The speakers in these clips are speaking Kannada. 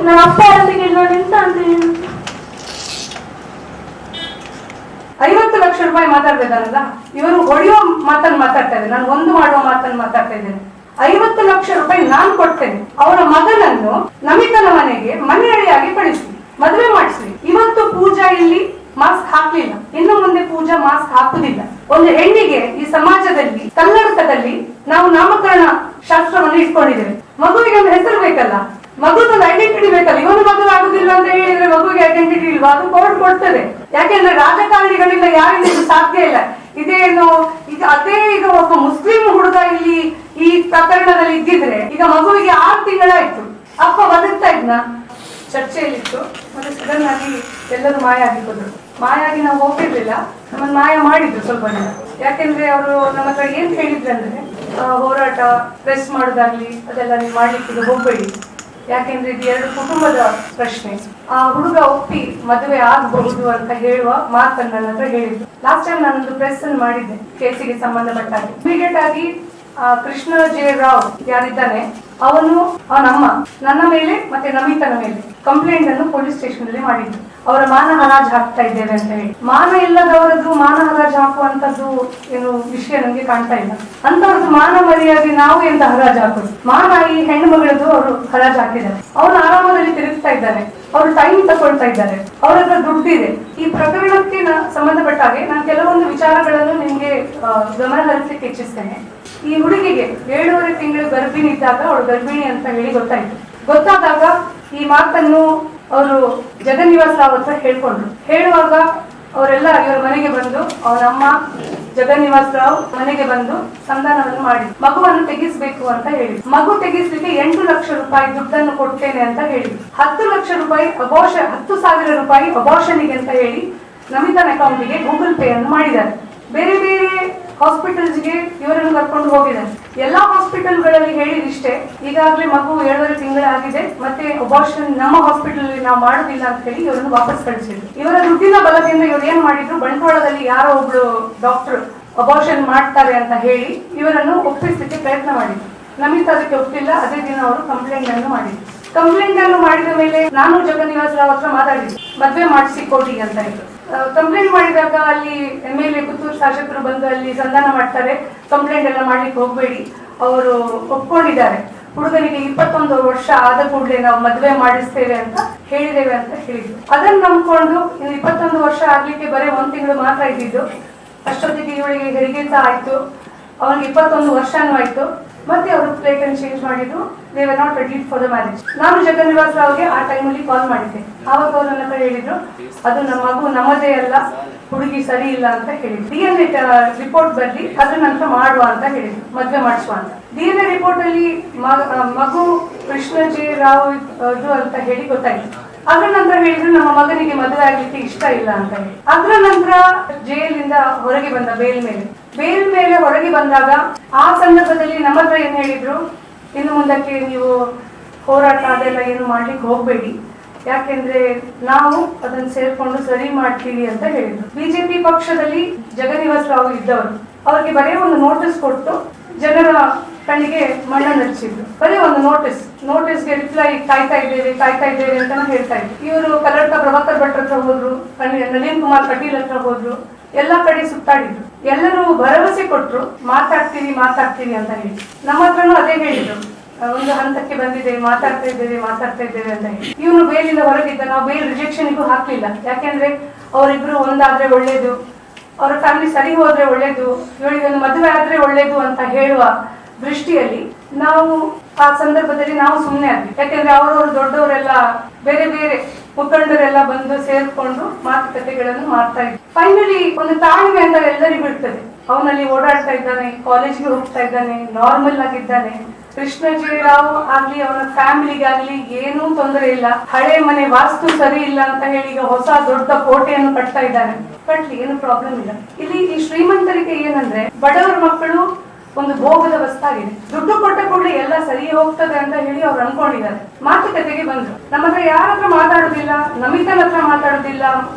ನನ್ನ ಅಪ್ಪ ಯಾರಿಗೆ ನೋಡಿ ಎಂತ ಅಂತ 50 ಲಕ್ಷ ರೂಪಾಯಿ ಮಾತಾಡ್ತಿದ್ದಾರಲ್ಲ, ಇವರು ಹೊಡೆಯೋ ಮಾತನ್ನು ಮಾತಾಡ್ತಾ ಇದ್ದಾರೆ, ನಾನು ಒಂದು ಮಾಡುವ ಮಾತನ್ನು ಮಾತಾಡ್ತಾ ಇದ್ದೇನೆ. 50 ಲಕ್ಷ ರೂಪಾಯಿ ನಾನು ಕೊಡ್ತೇನೆ, ಅವರ ಮಗನನ್ನು ನಮಿತನ ಮನೆಗೆ ಮನೆಯಡಿಯಾಗಿ ಕಳಿಸಿ, ಮದುವೆ ಮಾಡಿಸಿ. ಇವತ್ತು ಪೂಜಾ ಇಲ್ಲಿ ಮಾಸ್ಕ್ ಹಾಕ್ಲಿಲ್ಲ, ಇನ್ನು ಮುಂದೆ ಪೂಜಾ ಮಾಸ್ಕ್ ಹಾಕುದಿಲ್ಲ. ಒಂದು ಹೆಣ್ಣಿಗೆ ಈ ಸಮಾಜದಲ್ಲಿ ಕನ್ನಡಕದಲ್ಲಿ ನಾವು ನಾಮಕರಣ ಶಾಸ್ತ್ರವನ್ನು ಇಟ್ಕೊಂಡಿದ್ದೇವೆ. ಮಗುವಿಗೆ ಒಂದು ಹೆಸರು ಬೇಕಲ್ಲ, ಮಗುದೊಂದು ಐಡೆಂಟಿಟಿ ಬೇಕಲ್ಲ. ಇವನು ಮದುವೆ ಆಗುದಿಲ್ಲ ಅಂತ ಹೇಳಿದ್ರೆ ಮಗುವಿಗೆ ಐಡೆಂಟಿಟಿ ಇಲ್ವಾ? ಅದು ಕೋರ್ಟ್ ಕೊಡ್ತದೆ. ಯಾಕೆಂದ್ರೆ ರಾಜಕಾರಣಿಗಳಿಂದ ಯಾರಿಂದ ಇದು ಸಾಧ್ಯ ಇಲ್ಲ. ಇದೇನು ಅದೇ ಈಗ ಒಬ್ಬ ಮುಸ್ಲಿಂ ಹುಡುಗ ಇಲ್ಲಿ ಈ ಪ್ರಕರಣದಲ್ಲಿ ಇದ್ದಿದ್ರೆ ಈಗ ಮಗುವಿಗೆ 6 ತಿಂಗಳಾಯ್ತು, ಅಪ್ಪ ಬದುಕ್ತಾ ಇದ್ನ. ಚರ್ಚೆಯಲ್ಲಿತ್ತು, ಮತ್ತೆ ಸಡನ್ ಆಗಿ ಎಲ್ಲರೂ ಮಾಯ ಆಗಿದ್ರು. ಮಾಯ ಆಗಿ ನಾವು ಹೋಗಿರ್ಲಿಲ್ಲ, ನಮ್ಮನ್ನು ಮಾಯ ಮಾಡಿದ್ರು ಸ್ವಲ್ಪ ಜನ. ಯಾಕೆಂದ್ರೆ ಅವರು ನಮ್ಮ ಹತ್ರ ಏನ್ ಹೇಳಿದ್ರು ಅಂದ್ರೆ, ಹೋರಾಟ ಪ್ರೆಸ್ ಮಾಡೋದಾಗ್ಲಿ ಅದೆಲ್ಲ ನೀವು ಮಾಡ್ಲಿಕ್ಕೆ ಹೋಗ್ಬೇಡಿ, ಯಾಕೆಂದ್ರೆ ಇದು 2 ಕುಟುಂಬದ ಪ್ರಶ್ನೆ. ಆ ಹುಡುಗ ಒಪ್ಪಿ ಮದುವೆ ಆಗಬಹುದು ಅಂತ ಹೇಳುವ ಮಾತನ್ನ ನನ್ನ ಹತ್ರ ಹೇಳಿದ್ರು. ಲಾಸ್ಟ್ ಟೈಮ್ ನಾನೊಂದು ಪ್ರೆಸ್ ಅನ್ನು ಮಾಡಿದ್ದೆ ಕೇಸಿಗೆ ಸಂಬಂಧಪಟ್ಟಾಗಿ. ಇಮಿಡಿಯೇಟ್ ಆಗಿ ಕೃಷ್ಣ ಜೆ ರಾವ್ ಯಾರಿದ್ದಾನೆ, ಅವನು ಅವನಮ್ಮ ನನ್ನ ಮೇಲೆ ಮತ್ತೆ ನಮಿತನ ಮೇಲೆ ಕಂಪ್ಲೇಂಟ್ ಅನ್ನು ಪೊಲೀಸ್ ಸ್ಟೇಷನ್ ಅಲ್ಲಿ ಮಾಡಿದ್ರು. ಅವರ ಮಾನ ಹರಾಜು ಹಾಕ್ತಾ ಇದ್ದೇವೆ ಅಂತ ಹೇಳಿ. ಮಾನ ಇಲ್ಲದವರದ್ದು ಮಾನ ಹರಾಜು ಹಾಕುವಂತದ್ದು ಏನು ವಿಷಯ ನಮ್ಗೆ ಕಾಣ್ತಾ ಇಲ್ಲ. ಅಂತವ್ರದ್ದು ಮಾನ ಮರ್ಯಾದೆ ನಾವು ಎಂತ ಹರಾಜು ಹಾಕೋದು? ಮಾನ ಈ ಹೆಣ್ಣು ಮಗಳದ್ದು ಅವರು ಹರಾಜು ಹಾಕಿದ್ದಾರೆ. ಅವನು ಆರಾಮದಲ್ಲಿ ತಿರುಗ್ತಾ ಇದ್ದಾರೆ, ಅವರು ಟೈಮ್ ತಗೊಳ್ತಾ ಇದ್ದಾರೆ, ಅವ್ರ ಹತ್ರ ದುಡ್ಡಿದೆ. ಈ ಪ್ರಕರಣಕ್ಕೆ ಸಂಬಂಧಪಟ್ಟ ಹಾಗೆ ನಾನು ಕೆಲವೊಂದು ವಿಚಾರಗಳನ್ನು ನಿಮ್ಗೆ ಗಮನ ಹರಿಸಲಿಕ್ಕೆ ಇಚ್ಛಿಸ್ತೇನೆ. ಈ ಹುಡುಗಿಗೆ 7.5 ತಿಂಗಳು ಗರ್ಭಿಣಿ ಇದ್ದಾಗ ಅವಳು ಗರ್ಭಿಣಿ ಅಂತ ಹೇಳಿ ಗೊತ್ತಾದಾಗ ಈ ಮಾತನ್ನು ಅವರು ಜಗನ್ನಿವಾಸ್ ರಾವ್ ಹತ್ರ ಹೇಳ್ಕೊಂಡ್ರು. ಹೇಳುವಾಗ ಅವರೆಲ್ಲ ಇವರ ಮನೆಗೆ ಬಂದು, ಅವರಮ್ಮ ಜಗನ್ನಿವಾಸ್ ರಾವ್ ಮನೆಗೆ ಬಂದು ಸಂಧಾನವನ್ನು ಮಾಡಿ ಮಗುವನ್ನು ತೆಗಿಸ್ಬೇಕು ಅಂತ ಹೇಳಿ, ಮಗು ತೆಗಿಸ್ಲಿಕ್ಕೆ 8 ಲಕ್ಷ ರೂಪಾಯಿ ದುಡ್ಡನ್ನು ಕೊಡ್ತೇನೆ ಅಂತ ಹೇಳಿ, 10 ಲಕ್ಷ ರೂಪಾಯಿ 10,000 ರೂಪಾಯಿ ಅಬಾರ್ಷನ್ಗೆ ಅಂತ ಹೇಳಿ ನಮಿತನ ಅಕೌಂಟಿಗೆ ಗೂಗಲ್ ಪೇ ಅನ್ನು ಮಾಡಿದ್ದಾರೆ. ಬೇರೆ ಬೇರೆ ಹಾಸ್ಪಿಟಲ್ಸ್ಗೆ ಇವರನ್ನು ಕರ್ಕೊಂಡು ಹೋಗಿದ್ದಾರೆ. ಎಲ್ಲಾ ಹಾಸ್ಪಿಟಲ್ಗಳಲ್ಲಿ ಹೇಳಿದಿಷ್ಟೇ, ಈಗಾಗಲೇ ಮಗು 7.5 ತಿಂಗಳಾಗಿದೆ, ಮತ್ತೆ ಅಬಾರ್ಷನ್ ನಮ್ಮ ಹಾಸ್ಪಿಟಲ್ ನಾವು ಮಾಡುದಿಲ್ಲ ಅಂತ ಹೇಳಿ ಇವರನ್ನು ವಾಪಸ್ ಕಳಿಸಿದ್ರು. ಇವರ ದುಡ್ಡಿನ ಬಲದಿಂದ ಇವರು ಏನ್ ಮಾಡಿದ್ರು, ಬಂಟ್ವಾಳದಲ್ಲಿ ಯಾರೋ ಒಬ್ಳು ಡಾಕ್ಟರ್ ಅಬಾರ್ಷನ್ ಮಾಡ್ತಾರೆ ಅಂತ ಹೇಳಿ ಇವರನ್ನು ಒಪ್ಪಿಸಲಿಕ್ಕೆ ಪ್ರಯತ್ನ ಮಾಡಿದ್ರು. ನಮಿತ ಅದಕ್ಕೆ ಒಪ್ಪಿಲ್ಲ. ಅದೇ ದಿನ ಅವರು ಕಂಪ್ಲೇಂಟ್ ಅನ್ನು ಮಾಡಿದ್ರು. ಕಂಪ್ಲೇಂಟ್ ಅನ್ನು ಮಾಡಿದ ಮೇಲೆ ನಾನು ಜಗನ್ನಿವಾಸ್ ರಾವ್ ಹತ್ರ ಮಾತಾಡಿದ್ದೆ, ಮದುವೆ ಮಾಡಿಸಿ ಕೋಟಿಗೆ ಅಂತ ಹೇಳಿದ್ರು. ಕಂಪ್ಲೇಂಟ್ ಮಾಡಿದಾಗ ಅಲ್ಲಿ MLA ಪುತ್ತೂರು ಶಾಸಕರು ಬಂದು ಅಲ್ಲಿ ಸಂಧಾನ ಮಾಡ್ತಾರೆ, ಕಂಪ್ಲೇಂಟ್ ಎಲ್ಲ ಮಾಡ್ಲಿಕ್ಕೆ ಹೋಗ್ಬೇಡಿ, ಅವರು ಒಪ್ಕೊಂಡಿದ್ದಾರೆ. ಹುಡುಗನಿಗೆ 21 ವರ್ಷ ಆದ ಕೂಡಲೇ ನಾವು ಮದುವೆ ಮಾಡಿಸ್ತೇವೆ ಅಂತ ಹೇಳಿದ್ದೇವೆ ಅಂತ ಹೇಳಿದ್ರು. ಅದನ್ನು ನಂಬ್ಕೊಂಡು ಇನ್ನು 21 ವರ್ಷ ಆಗ್ಲಿಕ್ಕೆ ಬರೀ 1 ತಿಂಗಳು ಮಾತ್ರ ಇದ್ದಿದ್ದು. ಅಷ್ಟೊತ್ತಿಗೆ ಇವಳಿಗೆ ಹೆರಿಗೆ ಆಯ್ತು, ಅವನಿಗೆ 21 ವರ್ಷನೂ ಆಯ್ತು. ಮತ್ತೆ ಅವರು ಪ್ಲೇಟ್ ಅನ್ನು ಚೇಂಜ್ ಮಾಡಿದ್ರು. They were not ready for the marriage. ನಾನು ಜಗನ್ನಿವಾಸ್ ರಾವ್ಗೆ ಆ ಟೈಮಲ್ಲಿ ಕಾಲ್ ಮಾಡಿದ್ದೆ. ಆವಾಗ ಅವರು ನನ್ನ ಹತ್ರ ಹೇಳಿದ್ರು, ಅದು ನಮ್ಮ ಮಗು ನಮ್ಮದೇ ಅಲ್ಲ, ಹುಡುಗಿ ಸರಿ ಇಲ್ಲ ಅಂತ ಹೇಳಿದ್ರು. DNA ರಿಪೋರ್ಟ್ ಬರ್ಲಿ, ಅದ್ರ ನಂತರ ಮಾಡುವ ಅಂತ ಹೇಳಿದ್ರು, ಮದುವೆ ಮಾಡಿಸುವ ಅಂತ. DNA ರಿಪೋರ್ಟ್ ಅಲ್ಲಿ ಮಗು ಕೃಷ್ಣ ಜೆ ರಾವ್ ಅಂತ ಹೇಳಿ ಗೊತ್ತಾಯ್ತು. ಅದ್ರ ನಂತರ ಹೇಳಿದ್ರು ನಮ್ಮ ಮಗನಿಗೆ ಮದುವೆ ಆಗ್ಲಿಕ್ಕೆ ಇಷ್ಟ ಇಲ್ಲ ಅಂತ ಹೇಳಿ. ಅದ್ರ ನಂತರ ಜೈಲಿಂದ ಹೊರಗೆ ಬಂದ ಬೇಲ್ ಮೇಲೆ ಹೊರಗೆ ಬಂದಾಗ ಆ ಸಂದರ್ಭದಲ್ಲಿ ನಮ್ಮ ಹತ್ರ ಏನ್ ಹೇಳಿದ್ರು, ಇನ್ನು ಮುಂದಕ್ಕೆ ನೀವು ಹೋರಾಟ ಅದೆಲ್ಲ ಏನು ಮಾಡ್ಲಿಕ್ಕೆ ಹೋಗ್ಬೇಡಿ, ಯಾಕೆಂದ್ರೆ ನಾವು ಅದನ್ನ ಸೇರ್ಕೊಂಡು ಸರಿ ಮಾಡ್ತೀವಿ ಅಂತ ಹೇಳಿದ್ರು. ಬಿಜೆಪಿ ಪಕ್ಷದಲ್ಲಿ ಜಗನ್ನಿವಾಸ್ ರಾವ್ ಇದ್ದವರು, ಅವ್ರಿಗೆ ಬರೀ ಒಂದು ನೋಟಿಸ್ ಕೊಟ್ಟು ಜನರ ಕಣ್ಣಿಗೆ ಮಣ್ಣನ್ನು ಹಚ್ಚಿದ್ರು. ಬರೀ ಒಂದು ನೋಟಿಸ್ಗೆ ರಿಪ್ಲೈ ಕಾಯ್ತಾ ಇದ್ದೇವೆ ಅಂತ ಹೇಳ್ತಾ ಇದ್ರು. ಇವರು ಕಲ್ಲಡ್ಕ ಪ್ರಭಾಕರ್ ಭಟ್ ಹತ್ರ ಹೋದ್ರು, ನಳಿನ್ ಕುಮಾರ್ ಕಟೀಲ್ ಹತ್ರ ಹೋದ್ರು, ಎಲ್ಲಾ ಕಡೆ ಸುತ್ತಾಡಿದ್ರು. ಎಲ್ಲರೂ ಭರವಸೆ ಕೊಟ್ರು, ಮಾತಾಡ್ತೀವಿ ಅಂತ ಹೇಳಿ. ನಮ್ಮ ಹತ್ರನೂ ಅದೇ ಹೇಳಿದ್ರು, ಒಂದು ಹಂತಕ್ಕೆ ಬಂದಿದೆ, ಮಾತಾಡ್ತಾ ಇದ್ದೇವೆ ಅಂತ ಹೇಳಿ. ಇವನು ಬೇಲಿಂದ ಹೊರಗಿದ್ದ. ನಾವು ಬೇಲ್ ರಿಜೆಕ್ಷನ್ಗೂ ಹಾಕ್ಲಿಲ್ಲ, ಯಾಕೆಂದ್ರೆ ಅವರಿಬ್ರು ಒಂದಾದ್ರೆ ಒಳ್ಳೇದು, ಅವರ ಫ್ಯಾಮಿಲಿ ಸರಿ ಹೋದ್ರೆ ಒಳ್ಳೇದು, ಇವಳಿಗೆ ಒಂದು ಮದುವೆ ಆದ್ರೆ ಒಳ್ಳೇದು ಅಂತ ಹೇಳುವ ದೃಷ್ಟಿಯಲ್ಲಿ ನಾವು ಆ ಸಂದರ್ಭದಲ್ಲಿ ನಾವು ಸುಮ್ಮನೆ ಆದ್ವಿ. ಯಾಕೆಂದ್ರೆ ಅವರವರು ದೊಡ್ಡವರೆಲ್ಲ ಬೇರೆ ಬೇರೆ ಮುಖಂಡರೆಲ್ಲ ಬಂದು ಸೇರ್ಕೊಂಡು ಮಾತುಕತೆಗಳನ್ನು ಮಾಡ್ತಾ ಇದ್ವಿ. ಫೈನಲಿ ಒಂದು ತಾಳ್ಮೆ ಅಂತ ಎಲ್ಲರಿಗೂ ಇರ್ತದೆ. ಅವನಲ್ಲಿ ಓಡಾಡ್ತಾ ಇದ್ದಾನೆ, ಕಾಲೇಜ್ಗೆ ಹೋಗ್ತಾ ಇದ್ದಾನೆ, ನಾರ್ಮಲ್ ಆಗಿದ್ದಾನೆ. ಕೃಷ್ಣ ಜೆ ರಾವ್ ಆಗ್ಲಿ ಅವನ ಫ್ಯಾಮಿಲಿಗಾಗ್ಲಿ ಏನೂ ತೊಂದರೆ ಇಲ್ಲ. ಹಳೆ ಮನೆ ವಾಸ್ತು ಸರಿ ಇಲ್ಲ ಅಂತ ಹೇಳಿ ಈಗ ಹೊಸ ದೊಡ್ಡ ಕೋಟೆಯನ್ನು ಕಟ್ತಾ ಇದ್ದಾನೆ, ಕಟ್ಲಿ, ಏನು ಪ್ರಾಬ್ಲಮ್ ಇಲ್ಲ. ಇಲ್ಲಿ ಈ ಶ್ರೀಮಂತರಿಗೆ ಏನಂದ್ರೆ ಬಡವರ ಮಕ್ಕಳು ಒಂದು ಭೋಗದ ವಸ್ತಾಗಿದೆ. ದುಡ್ಡು ಕೊಟ್ಟ ಕೂಡಲೇ ಎಲ್ಲ ಸರಿ ಹೋಗ್ತದೆ ಅಂತ ಹೇಳಿ ಅವ್ರು ಅನ್ಕೊಂಡಿದ್ದಾರೆ. ಮಾತುಕತೆಗೆ ಬಂದ್ರು. ನಮ್ಮ ಹತ್ರ ಯಾರ ಹತ್ರ ಮಾತಾಡುದಿಲ್ಲ, ನಮಿತನ ಹತ್ರ ಮಾತಾಡುದಿಲ್ಲ,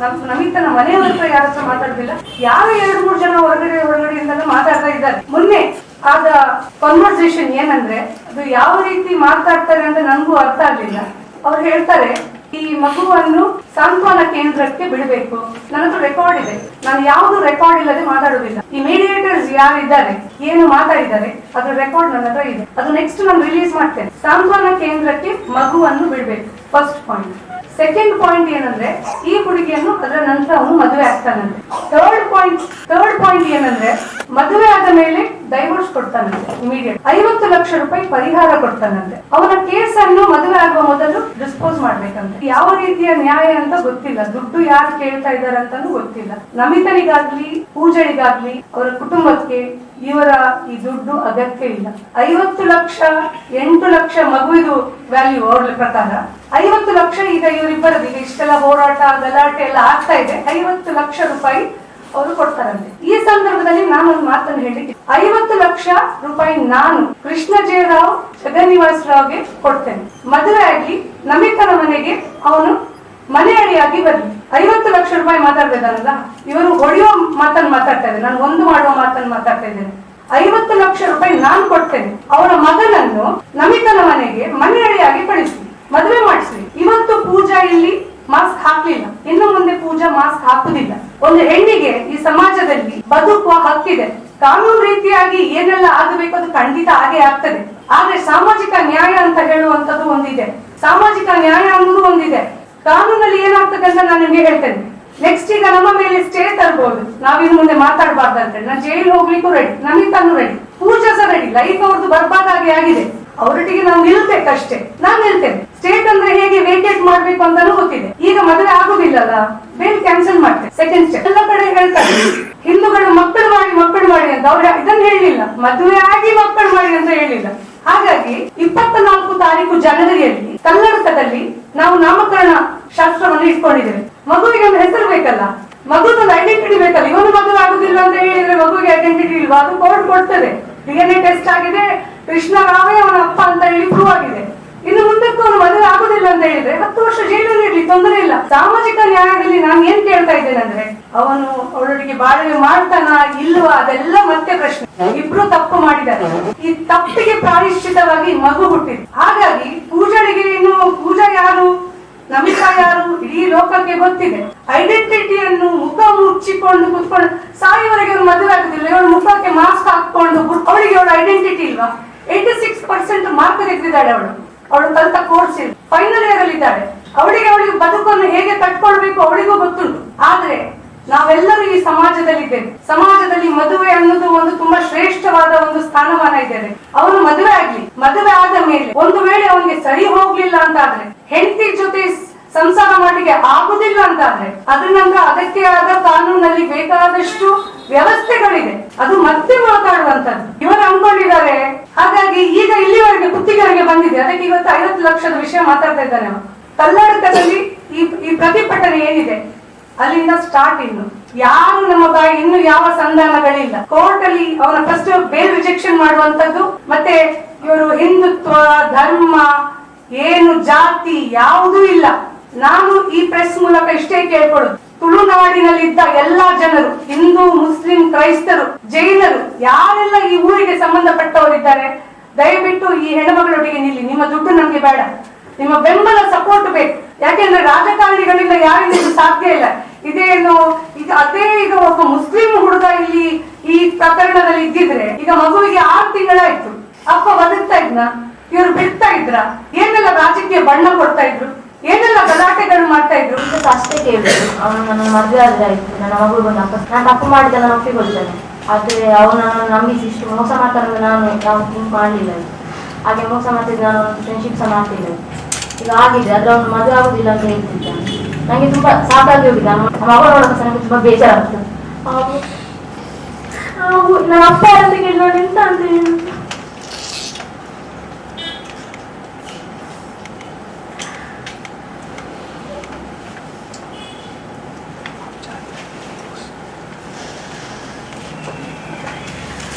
ನಮಿತನ ಮನೆಯವರ ಹತ್ರ ಯಾರ ಹತ್ರ ಮಾತಾಡುದಿಲ್ಲ. ಯಾವ 2-3 ಜನ ಹೊರಗಡೆಯಿಂದಲೂ ಮಾತಾಡ್ತಾ ಇದ್ದಾರೆ. ಮೊನ್ನೆ ಆದ ಕನ್ವರ್ಸೇಷನ್ ಏನಂದ್ರೆ ಅದು ಯಾವ ರೀತಿ ಮಾತಾಡ್ತಾರೆ ಅಂತ ನನಗೂ ಅರ್ಥ ಆಗ್ಲಿಲ್ಲ. ಅವ್ರು ಹೇಳ್ತಾರೆ, ಈ ಮಗುವನ್ನು ಸಾಂತ್ವನ ಕೇಂದ್ರಕ್ಕೆ ಬಿಡಬೇಕು. ನನ್ನ ಹತ್ರ ರೆಕಾರ್ಡ್ ಇದೆ, ನಾನು ಯಾವ್ದು ರೆಕಾರ್ಡ್ ಇಲ್ಲದೆ ಮಾತಾಡೋದಿಲ್ಲ. ಈ ಮೀಡಿಯೇಟರ್ಸ್ ಯಾರಿದ್ದಾರೆ, ಏನು ಮಾತಾಡಿದ್ದಾರೆ, ಅದ್ರ ರೆಕಾರ್ಡ್ ನನ್ನ ಹತ್ರ ಇದೆ. ಅದು ನೆಕ್ಸ್ಟ್ ನಾನು ರಿಲೀಸ್ ಮಾಡ್ತೇನೆ. ಸಾಂತ್ವನ ಕೇಂದ್ರಕ್ಕೆ ಮಗುವನ್ನು ಬಿಡಬೇಕು, ಫಸ್ಟ್ ಪಾಯಿಂಟ್. ಸೆಕೆಂಡ್ ಪಾಯಿಂಟ್ ಏನಂದ್ರೆ, ಈ ಹುಡುಗಿಯನ್ನು ಅದರ ನಂತರ ಅವನು ಮದುವೆ ಆಗ್ತಾನಂತೆ. ಥರ್ಡ್ ಪಾಯಿಂಟ್ ಏನಂದ್ರೆ, ಮದುವೆ ಆದ ಮೇಲೆ ಡೈವೋರ್ಸ್ ಕೊಡ್ತಾನಂತೆ ಇಮಿಡಿಯೇಟ್. 50 ಲಕ್ಷ ರೂಪಾಯಿ ಪರಿಹಾರ ಕೊಡ್ತಾನಂತೆ. ಅವನ ಕೇಸ್ ಅನ್ನು ಮದುವೆ ಆಗುವ ಮೊದಲು ಡಿಸ್ಪೋಸ್ ಮಾಡ್ಬೇಕಂತೆ. ಯಾವ ರೀತಿಯ ನ್ಯಾಯ ಅಂತ ಗೊತ್ತಿಲ್ಲ, ದುಡ್ಡು ಯಾರು ಕೇಳ್ತಾ ಇದ್ದಾರೆ ಅಂತಾನು ಗೊತ್ತಿಲ್ಲ. ನಮಿತನಿಗಾಗ್ಲಿ ಪೂಜೆಗಳಿಗಾಗ್ಲಿ ಅವರ ಕುಟುಂಬಕ್ಕೆ ಇವರ ಈ ದುಡ್ಡು ಅಗತ್ಯ ಇಲ್ಲ. 50 ಲಕ್ಷ 8 ಲಕ್ಷ ಮಗುವಿದು ವ್ಯಾಲ್ಯೂ ಅವ್ರ ಪ್ರಕಾರ. 50 ಲಕ್ಷ ಈಗ ಇವರಿಬ್ಬರದು ಈಗ ಇಷ್ಟೆಲ್ಲ ಹೋರಾಟ ಗಲಾಟೆ ಎಲ್ಲ ಆಗ್ತಾ ಇದೆ. 50 ಲಕ್ಷ ರೂಪಾಯಿ ಅವರು ಕೊಡ್ತಾರಂತೆ. ಈ ಸಂದರ್ಭದಲ್ಲಿ ನಾನೊಂದು ಮಾತನ್ನು ಹೇಳಿ, 50 ಲಕ್ಷ ರೂಪಾಯಿ ನಾನು ಕೃಷ್ಣ ಜಯರಾವ್ ಜಗನ್ನಿವಾಸ್ ರಾವ್ಗೆ ಕೊಡ್ತೇನೆ. ಮದುವೆ ಆಗಿ ನಮಿತನ ಮನೆಗೆ ಅವನು ಮನೆ ಅಡಿಯಾಗಿ ಬರ್ಲಿ. 50 ಲಕ್ಷ ರೂಪಾಯಿ ಮಾತಾಡ್ಬೇಕಲ್ಲ, ಇವರು ಹೊಡೆಯೋ ಮಾತನ್ನು ಮಾತಾಡ್ತಾ ಇದ್ದಾರೆ, ನಾನು ಒಂದು ಮಾಡುವ ಮಾತನ್ನು ಮಾತಾಡ್ತಾ ಇದ್ದೇನೆ. 50 ಲಕ್ಷ ರೂಪಾಯಿ ನಾನು ಕೊಡ್ತೇನೆ. ಅವರ ಮಗನನ್ನು ನಮಿತನ ಮನೆಗೆ ಮನೆ ಅಡಿಯಾಗಿ ಕಳಿಸಿ, ಮದುವೆ ಮಾಡಿಸಿ. ಇವತ್ತು ಪೂಜಾ ಇಲ್ಲಿ ಮಾಸ್ಕ್ ಹಾಕ್ಲಿಲ್ಲ, ಇನ್ನು ಮುಂದೆ ಪೂಜಾ ಮಾಸ್ಕ್ ಹಾಕುದಿಲ್ಲ. ಒಂದು ಹೆಣ್ಣಿಗೆ ಈ ಸಮಾಜದಲ್ಲಿ ಬದುಕುವ ಹಕ್ಕಿದೆ. ಕಾನೂನು ರೀತಿಯಾಗಿ ಏನೆಲ್ಲ ಆಗಬೇಕು ಅದು ಖಂಡಿತ ಹಾಗೆ ಆಗ್ತದೆ. ಆದ್ರೆ ಸಾಮಾಜಿಕ ನ್ಯಾಯ ಅಂತ ಹೇಳುವಂತದ್ದು ಒಂದಿದೆ, ಸಾಮಾಜಿಕ ನ್ಯಾಯ ಅನ್ನೋದು ಒಂದಿದೆ. ಕಾನೂನಲ್ಲಿ ಏನಾಗ್ತದೆ ಅಂತ ನಾನು ನಿಮ್ಗೆ ಹೇಳ್ತೇನೆ. ನೆಕ್ಸ್ಟ್ ಈಗ ನಮ್ಮ ಮೇಲೆ ಸ್ಟೇ ತರಬಹುದು, ನಾವಿನ್ ಮುಂದೆ ಮಾತಾಡಬಾರ್ದಂತೆ. ನಾನು ಜೈಲು ಹೋಗ್ಲಿಕ್ಕೂ ರೆಡಿ, ನಮಿತಾನು ರೆಡಿ, ಪೂಜಾ ಸಹ ರೆಡಿ. ಲೈಫ್ ಅವ್ರದ್ದು ಬರ್ಬಾದಾಗಿ ಆಗಿದೆ, ಅವರೊಟ್ಟಿಗೆ ನಾವು ನಿಲ್ಬೇಕಷ್ಟೇ. ನಾನ್ ಹೇಳ್ತೇನೆ, ಸ್ಟೇಟ್ ಅಂದ್ರೆ ಹೇಗೆ ವೇಕೇಟ್ ಮಾಡ್ಬೇಕು ಅಂತಾನು ಗೊತ್ತಿದೆ. ಈಗ ಮದುವೆ ಆಗುದಿಲ್ಲಲ್ಲ, ಬೇಲ್ ಕ್ಯಾನ್ಸಲ್ ಮಾಡ್ತೇವೆ. ಸೆಕೆಂಡ್ ಸ್ಟೆಪ್ ಎಲ್ಲ ಕಡೆ ಹೇಳ್ತಾರೆ, ಹಿಂದೂಗಳು ಮಕ್ಕಳು ಮಾಡಿ ಅಂತ. ಅವ್ರು ಇದನ್ನ ಹೇಳಿಲ್ಲ, ಮದುವೆ ಆಗಿ ಮಕ್ಕಳು ಮಾಡಿ ಅಂತ ಹೇಳಿಲ್ಲ. ಹಾಗಾಗಿ 24 ತಾರೀಕು ಜನವರಿಯಲ್ಲಿ ಕರ್ನಾಟಕದಲ್ಲಿ ನಾವು ನಾಮಕರಣ ಶಾಸ್ತ್ರವನ್ನು ಇಟ್ಕೊಂಡಿದ್ದೇವೆ. ಮಗುವಿಗೆ ಒಂದು ಹೆಸರು ಬೇಕಲ್ಲ, ಮಗುದೊಂದು ಐಡೆಂಟಿಟಿ ಬೇಕಲ್ಲ. ಇವನು ಮದುವೆ ಆಗುದಿಲ್ಲ ಅಂತ ಹೇಳಿದ್ರೆ ಮಗುವಿಗೆ ಐಡೆಂಟಿಟಿ ಇಲ್ವಾ? ಅದು ಕೋರ್ಟ್ ಕೊಡ್ತದೆ. DNA ಟೆಸ್ಟ್ ಆಗಿದೆ, ಕೃಷ್ಣ ರಾವೇ ಅವನ ಅಪ್ಪ ಅಂತ ಹೇಳಿ ಪ್ರೂವ್ ಆಗಿದೆ. ಇನ್ನು ಮುಂದಕ್ಕೂ ಅವನು ಮದುವೆ ಆಗುದಿಲ್ಲ ಅಂತ ಹೇಳಿದ್ರೆ 10 ವರ್ಷ ಜೈಲಲ್ಲಿ ಇರ್ಲಿ, ತೊಂದರೆ ಇಲ್ಲ. ಸಾಮಾಜಿಕ ನ್ಯಾಯದಲ್ಲಿ ನಾನು ಏನ್ ಕೇಳ್ತಾ ಇದ್ದೇನೆ ಅಂದ್ರೆ, ಅವನು ಅವಳೊಟ್ಟಿಗೆ ಬಾಳ್ವೆ ಮಾಡ್ತಾನ ಇಲ್ವಾ ಅದೆಲ್ಲ ಮತ್ತೆ ಪ್ರಶ್ನೆ. ಇಬ್ರು ತಪ್ಪು ಮಾಡಿದ್ದಾರೆ, ಈ ತಪ್ಪಿಗೆ ಪ್ರಾಯಶ್ಚಿತವಾಗಿ ಮಗು ಹುಟ್ಟಿದೆ. ಹಾಗಾಗಿ ಪೂಜಾರಿಗೆ ಇನ್ನು ಪೂಜಾ ಯಾರು ನಮಿತಾ ಯಾರು ಇಡೀ ಲೋಕಕ್ಕೆ ಗೊತ್ತಿದೆ. ಐಡೆಂಟಿಟಿಯನ್ನು ಮುಖ ಮುಚ್ಚಿಕೊಂಡು ಕುತ್ಕೊಂಡು ಸಾಯುವವರೆಗೆ ಅವನು ಮದುವೆ ಆಗುದಿಲ್ಲ. ಇವಳು ಮುಖಕ್ಕೆ ಮಾಸ್ಕ್ ಹಾಕೊಂಡು ಅವಳಿಗೆ ಅವಳ ಐಡೆಂಟಿಟಿ ಇಲ್ವಾ? 86% ಮಾರ್ಕ್ ತೆಗೆದಿದ್ದಾಳೆ ಅವಳು ಕಲಿತ ಕೋರ್ಸ್ ಇಲ್ಲ, ಫೈನಲ್ ಇಯರ್ ಅಲ್ಲಿ ಇದ್ದಾಳೆ. ಅವಳಿಗೆ ಬದುಕನ್ನು ಹೇಗೆ ಕಟ್ಕೊಳ್ಬೇಕು ಅವಳಿಗೂ ಗೊತ್ತುಂಟು. ಆದ್ರೆ ನಾವೆಲ್ಲರೂ ಈ ಸಮಾಜದಲ್ಲಿ ಸಮಾಜದಲ್ಲಿ ಮದುವೆ ಅನ್ನೋದು ಒಂದು ತುಂಬಾ ಶ್ರೇಷ್ಠವಾದ ಒಂದು ಸ್ಥಾನಮಾನ ಇದೆ. ಅವನು ಮದುವೆ ಆಗ್ಲಿ, ಮದುವೆ ಆದ ಮೇಲೆ ಒಂದು ವೇಳೆ ಅವನಿಗೆ ಸರಿ ಹೋಗ್ಲಿಲ್ಲ ಅಂತ ಆದ್ರೆ, ಹೆಂಡತಿ ಜೊತೆ ಸಂಸಾರ ಮಾಡಲಿಕ್ಕೆ ಆಗುದಿಲ್ಲ ಅಂತ ಆದ್ರೆ, ಅದ್ರ ನಂತರ ಅದಕ್ಕೆ ಆದ ಕಾನೂನಲ್ಲಿ ಬೇಕಾದಷ್ಟು ವ್ಯವಸ್ಥೆಗಳಿದೆ, ಅದು ಮತ್ತೆ ಮಾತಾಡುವಂತದ್ದು. ಇವರು ಅನ್ಕೊಂಡಿದ್ದಾರೆ. ಹಾಗಾಗಿ ಈಗ ಇಲ್ಲಿವರೆಗೆ ಗುತ್ತಿಗೆವರೆಗೆ ಬಂದಿದೆ. ಅದಕ್ಕೆ ಇವತ್ತು 50 ಲಕ್ಷದ ವಿಷಯ ಮಾತಾಡ್ತಾ ಇದ್ದಾನೆ ಅವನು. ಕರ್ನಾಟಕದಲ್ಲಿ ಈ ಪ್ರತಿಭಟನೆ ಏನಿದೆ ಅಲ್ಲಿಂದ ಸ್ಟಾರ್ಟ್. ಇನ್ನು ಯಾರು ನಮ್ಮ ಬಾಯಿ ಇನ್ನು ಯಾವ ಸಂಧಾನಗಳಿಲ್ಲ. ಕೋರ್ಟ್ ಅಲ್ಲಿ ಅವನ ಫಸ್ಟ್ ಬೇಲ್ ರಿಜೆಕ್ಷನ್ ಮಾಡುವಂತದ್ದು, ಮತ್ತೆ ಇವರು ಹಿಂದುತ್ವ ಧರ್ಮ ಏನು ಜಾತಿ ಯಾವುದೂ ಇಲ್ಲ. ನಾನು ಈ ಪ್ರೆಸ್ ಮೂಲಕ ಇಷ್ಟೇ ಕೇಳ್ಕೊಳ್ಳೋದು, ತುಳುನಾಡಿನಲ್ಲಿದ್ದ ಎಲ್ಲಾ ಜನರು, ಹಿಂದೂ ಮುಸ್ಲಿಂ ಕ್ರೈಸ್ತರು ಜೈನರು ಯಾರೆಲ್ಲ ಈ ಊರಿಗೆ ಸಂಬಂಧಪಟ್ಟವರಿದ್ದಾರೆ, ದಯವಿಟ್ಟು ಈ ಹೆಣ್ಣುಮಗಳೊಟ್ಟಿಗೆ ನಿಲ್ಲಿ. ನಿಮ್ಮ ದುಡ್ಡು ನಮ್ಗೆ ಬೇಡ, ನಿಮ್ಮ ಬೆಂಬಲ ಸಪೋರ್ಟ್ ಬೇಕು. ಯಾಕೆಂದ್ರೆ ರಾಜಕಾರಣಿಗಳಿಂದ ಯಾರಿಂದ ಇದು ಸಾಧ್ಯ ಇಲ್ಲ. ಅದೇ ಈಗ ಒಬ್ಬ ಮುಸ್ಲಿಂ ಹುಡುಗ ಇಲ್ಲಿ ಈ ಪ್ರಕರಣದಲ್ಲಿ ಇದ್ದಿದ್ರೆ ಈಗ ಮಗುವಿಗೆ 6 ತಿಂಗಳಾಯ್ತು. ಅಪ್ಪ ಬದುಕ್ತಾ ಇದ್ನ, ಇವ್ರು ಬಿಡ್ತಾ ಇದ್ರ, ಏನೆಲ್ಲ ರಾಜಕೀಯ ಬಣ್ಣ ಕೊಡ್ತಾ ಇದ್ರು, ಏನೆಲ್ಲ ಗಲಾಟೆಗಳು ಮಾಡ್ತಾ ಇದ್ರು. ಅಷ್ಟೇ ಕೇಳಿದ್ರು, ಅವನು ನನ್ನ ಮದುವೆ ಆದ್ರೆ ಆಯ್ತು, ನನ್ನ ಮಗುಗೊಂದು ನಾನು ತಪ್ಪು ಮಾಡಿದ ನಾನು ಒಪ್ಪಿಕೊಳ್ತೇನೆ. ಆದ್ರೆ ಅವನು ನಂಬಿಸಿ ಇಷ್ಟು ಮೋಸ ಮಾಡ್ತಾರೆ ನಾನು ಯಾವ ಥಿಂಕ್ ಮಾಡಲಿಲ್ಲ. ಹಾಗೆ ಮೋಸ ಮಾಡ್ತಿದ್ದೆ, ನಾನು ಫ್ರೆಂಡ್ಶಿಪ್ ಸಹ ಮಾಡ್ತಿಲ್ಲ. ಈಗ ಆಗಿದೆ, ಆದ್ರೆ ಅವನು ಮದುವೆ ಆಗುದಿಲ್ಲ ಅಂತ ಹೇಳ್ತಿದ್ದಾನೆ. ನಂಗೆ ತುಂಬಾ ಸಾಕಾಗಿ ಹೋಗಿದೆ. ನಮ್ಮ ಮಗ ನೋಡೋಕೆ ನನಗೆ ತುಂಬಾ ಬೇಜಾರಾಗ್ತದೆ. ನನ್ನ ಅಪ್ಪ ಅಂತ ಕೇಳಿ ನೋಡಿ ಎಂತ ಅಂತ ಹೇಳಿ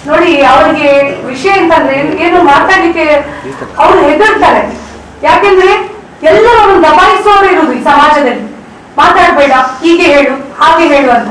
ನೋಡಿ. ಅವರಿಗೆ ವಿಷಯ ಅಂತಂದ್ರೆ ಏನು ಮಾತಾಡ್ಲಿಕ್ಕೆ ಅವ್ರು ಹೆದರ್ತಾರೆ. ಯಾಕೆಂದ್ರೆ ಎಲ್ಲರೂ ದಬಾಯಿಸೋರು ಇರುದು ಈ ಸಮಾಜದಲ್ಲಿ. ಮಾತಾಡ್ಬೇಡ, ಹೀಗೆ ಹೇಳು ಹಾಗೆ ಹೇಳು ಅಂತ.